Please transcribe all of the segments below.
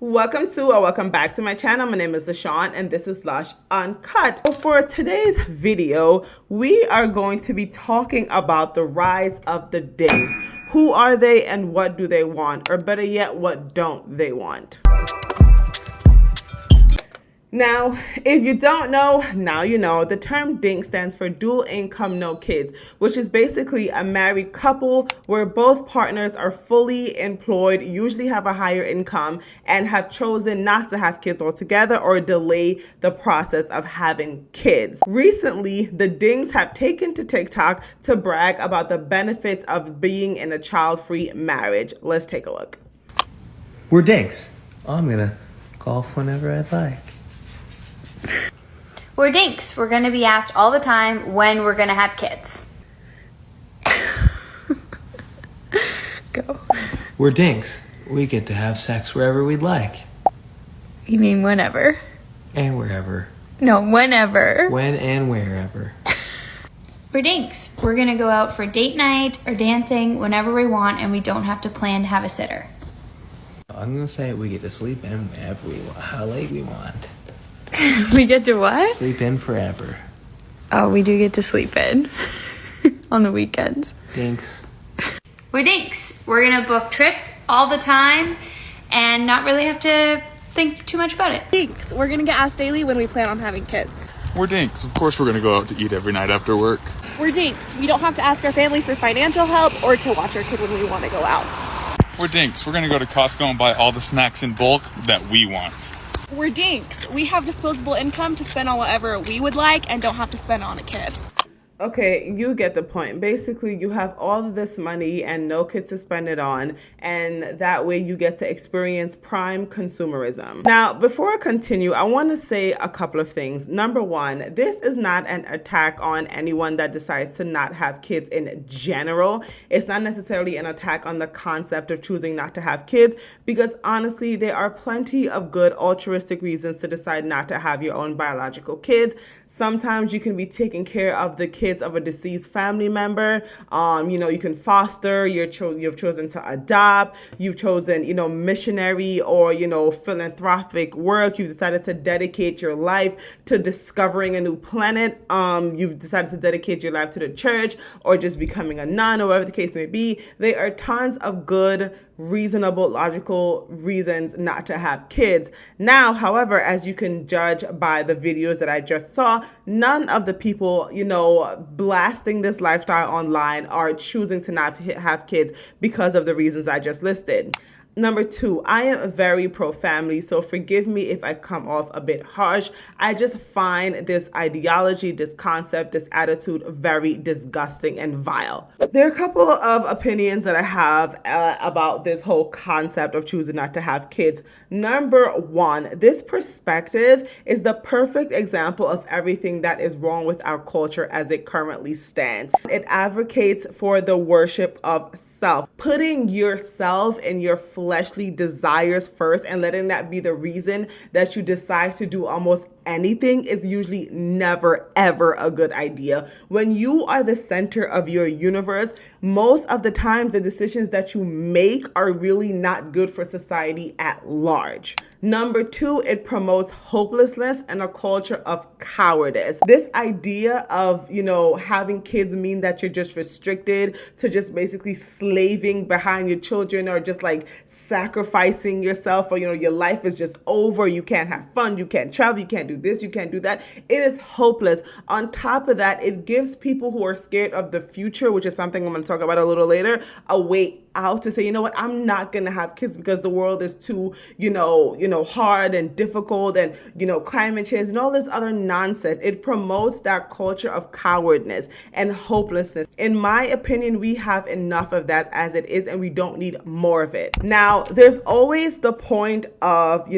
Welcome back to my channel. My name is LaShawn and this is Lush Uncut. So for today's video, we are going to be talking about the rise of the DINKs. Who are they and what do they want? Or better yet, what don't they want? Now, if you don't know, now you know. The term DINK stands for dual income, no kids, which is basically a married couple where both partners are fully employed, usually have a higher income, and have chosen not to have kids altogether or delay the process of having kids. Recently, the DINKs have taken to TikTok to brag about the benefits of being in a child-free marriage. Let's take a look. We're DINKs. I'm gonna golf whenever I'd like. We're DINKs. We're going to be asked all the time when we're going to have kids. Go. We're DINKs. We get to have sex wherever we'd like. You mean whenever? And wherever. No, whenever. When and wherever. We're DINKs. We're going to go out for date night or dancing whenever we want, and we don't have to plan to have a sitter. I'm gonna say we get to sleep in whenever we want, how late we want. We get to what? Sleep in forever. Oh, we do get to sleep in on the weekends. DINKs. We're DINKs. We're going to book trips all the time and not really have to think too much about it. DINKs. We're gonna get asked daily when we plan on having kids. We're DINKs. Of course we're going to go out to eat every night after work. We're DINKs. We don't have to ask our family for financial help or to watch our kid when we want to go out. We're DINKs. We're going to go to Costco and buy all the snacks in bulk that we want. We're DINKs. We have disposable income to spend on whatever we would like and don't have to spend on a kid. Okay, you get the point. Basically, you have all of this money and no kids to spend it on, and that way you get to experience prime consumerism. Now, before I continue, I want to say a couple of things. Number one, this is not an attack on anyone that decides to not have kids in general. It's not necessarily an attack on the concept of choosing not to have kids, because honestly, there are plenty of good altruistic reasons to decide not to have your own biological kids. Sometimes you can be taking care of the kids of a deceased family member. You can foster, you've chosen to adopt, you've chosen, missionary or, philanthropic work. You've decided to dedicate your life to discovering a new planet. You've decided to dedicate your life to the church or just becoming a nun or whatever the case may be. There are tons of good, reasonable, logical reasons not to have kids. Now, however, as you can judge by the videos that I just saw, none of the people, blasting this lifestyle online are choosing to not have kids because of the reasons I just listed. Number two, I am very pro-family, so forgive me if I come off a bit harsh. I just find this ideology, this concept, this attitude very disgusting and vile. There are a couple of opinions that I have about this whole concept of choosing not to have kids. Number one, this perspective is the perfect example of everything that is wrong with our culture as it currently stands. It advocates for the worship of self, putting yourself and your fleshly desires first and letting that be the reason that you decide to do almost anything is usually never, ever a good idea. When you are the center of your universe, most of the times the decisions that you make are really not good for society at large. Number two, it promotes hopelessness and a culture of cowardice. This idea of, having kids mean that you're just restricted to just basically slaving behind your children or just like sacrificing yourself or, your life is just over. You can't have fun. You can't travel. You can't do this. You can't do that. It is hopeless. On top of that, it gives people who are scared of the future, which is something I'm going to talk about a little later, a way out to say, you know what, I'm not going to have kids because the world is too, hard and difficult and, climate change and all this other nonsense. It promotes that culture of cowardness and hopelessness. In my opinion, we have enough of that as it is, and we don't need more of it. Now, there's always the point of,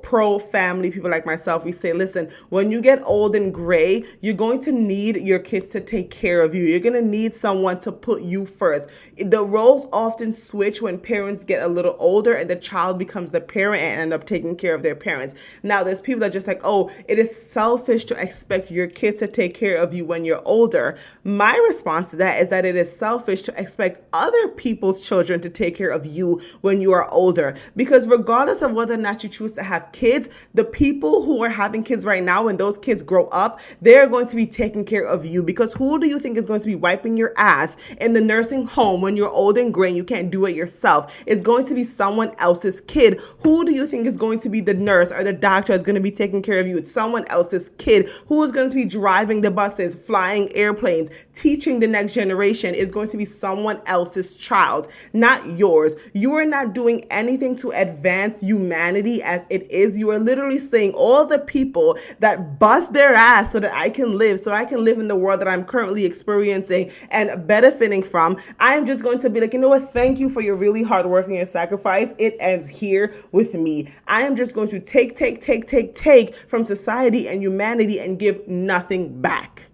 pro-family people like myself. We say, listen, when you get old and gray, you're going to need your kids to take care of you. You're going to need someone to put you first. The roles all often switch when parents get a little older and the child becomes the parent and end up taking care of their parents. Now, there's people that are just like, oh, it is selfish to expect your kids to take care of you when you're older. My response to that is that it is selfish to expect other people's children to take care of you when you are older. Because regardless of whether or not you choose to have kids, the people who are having kids right now, when those kids grow up, they're going to be taking care of you. Because who do you think is going to be wiping your ass in the nursing home when you're old and gray and you can't do it yourself? It's going to be someone else's kid. Who do you think is going to be the nurse or the doctor is going to be taking care of you? It's someone else's kid. Who is going to be driving the buses, flying airplanes, teaching the next generation? Is going to be someone else's child, not yours. You are not doing anything to advance humanity as it is. You are literally saying all the people that bust their ass so that I can live in the world that I'm currently experiencing and benefiting from. I am just going to be like, you know what? Thank you for your really hard work and your sacrifice. It ends here with me. I am just going to take from society and humanity and give nothing back.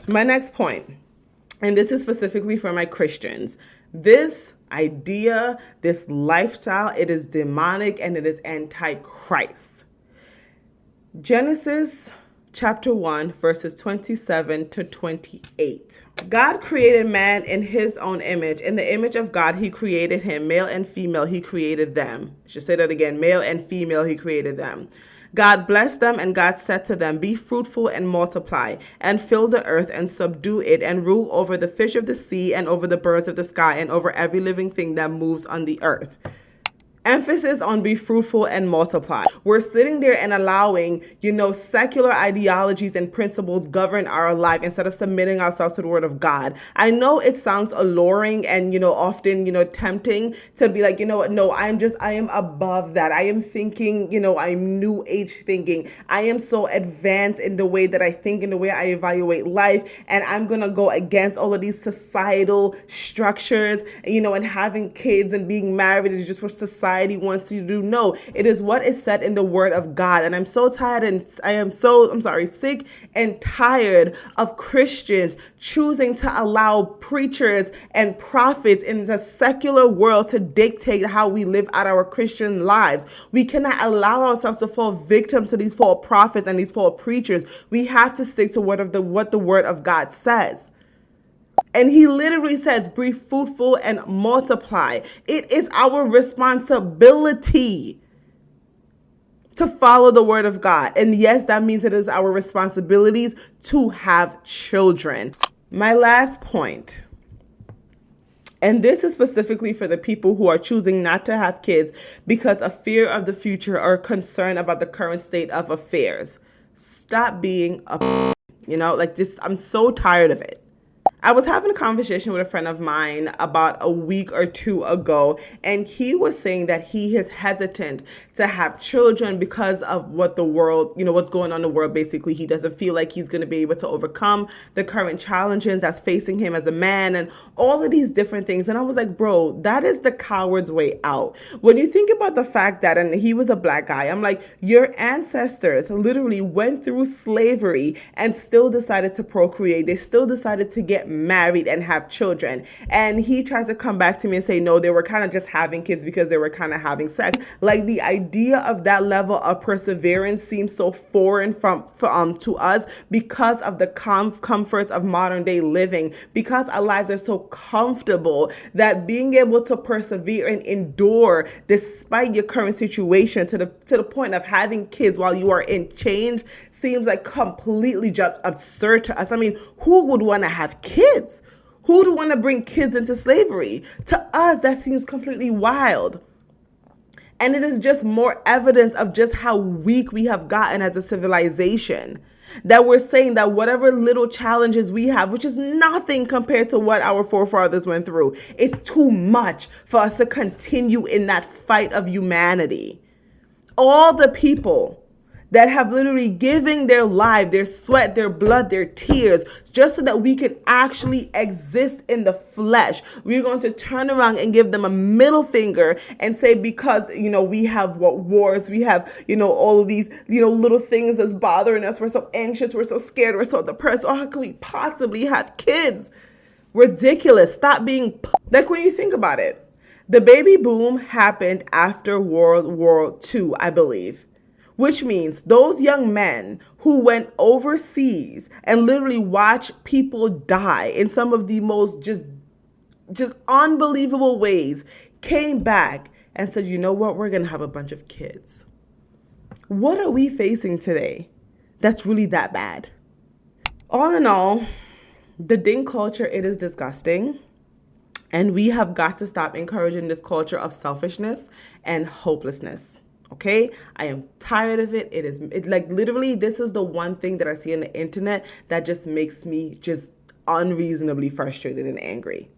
My next point, and this is specifically for my Christians, this idea, this lifestyle, it is demonic and it is anti-Christ. Genesis chapter 1, verses 27 to 28. God created man in his own image. In the image of God, he created him. Male and female, he created them. I should say that again. Male and female, he created them. God blessed them, and God said to them, be fruitful and multiply, and fill the earth and subdue it, and rule over the fish of the sea, and over the birds of the sky, and over every living thing that moves on the earth. Emphasis on be fruitful and multiply. We're sitting there and allowing, secular ideologies and principles govern our life instead of submitting ourselves to the word of God. I know it sounds alluring and, often, tempting to be like, no, I am above that. I am thinking, I'm new age thinking. I am so advanced in the way that I think, in the way I evaluate life. And I'm going to go against all of these societal structures, and having kids and being married is just what society wants you to do. No, it is what is said in the word of God. And I'm so tired and sick and tired of Christians choosing to allow preachers and prophets in the secular world to dictate how we live out our Christian lives. We cannot allow ourselves to fall victim to these false prophets and these false preachers. We have to stick to what the word of God says. And he literally says, be fruitful and multiply. It is our responsibility to follow the word of God. And yes, that means it is our responsibilities to have children. My last point, and this is specifically for the people who are choosing not to have kids because of fear of the future or concern about the current state of affairs. Stop being I'm so tired of it. I was having a conversation with a friend of mine about a week or two ago, and he was saying that he is hesitant to have children because of what the world, what's going on in the world. Basically, he doesn't feel like he's going to be able to overcome the current challenges that's facing him as a man and all of these different things. And I was like, bro, that is the coward's way out. When you think about the fact that, and he was a black guy, I'm like, your ancestors literally went through slavery and still decided to procreate. They still decided to get married and have children. And he tried to come back to me and say, no, they were kind of just having kids because they were kind of having sex. Like, the idea of that level of perseverance seems so foreign to us because of the comforts of modern day living, because our lives are so comfortable that being able to persevere and endure despite your current situation to the point of having kids while you are in change seems like completely just absurd to us. I mean, who would want to have kids? Who would want to bring kids into slavery? To us, that seems completely wild. And it is just more evidence of just how weak we have gotten as a civilization, that we're saying that whatever little challenges we have, which is nothing compared to what our forefathers went through, is too much for us to continue in that fight of humanity. All the people that have literally given their life, their sweat, their blood, their tears, just so that we can actually exist in the flesh. We're going to turn around and give them a middle finger and say, because, we have wars, we have, all of these, little things that's bothering us. We're so anxious, we're so scared, we're so depressed. Oh, how can we possibly have kids? Ridiculous. Stop being like, when you think about it, the baby boom happened after World War II, I believe, which means those young men who went overseas and literally watched people die in some of the most just unbelievable ways came back and said, you know what, we're going to have a bunch of kids. What are we facing today that's really that bad? All in all, the dink culture, it is disgusting. And we have got to stop encouraging this culture of selfishness and hopelessness. Okay? I am tired of it. It's like literally, this is the one thing that I see on the internet that just makes me just unreasonably frustrated and angry.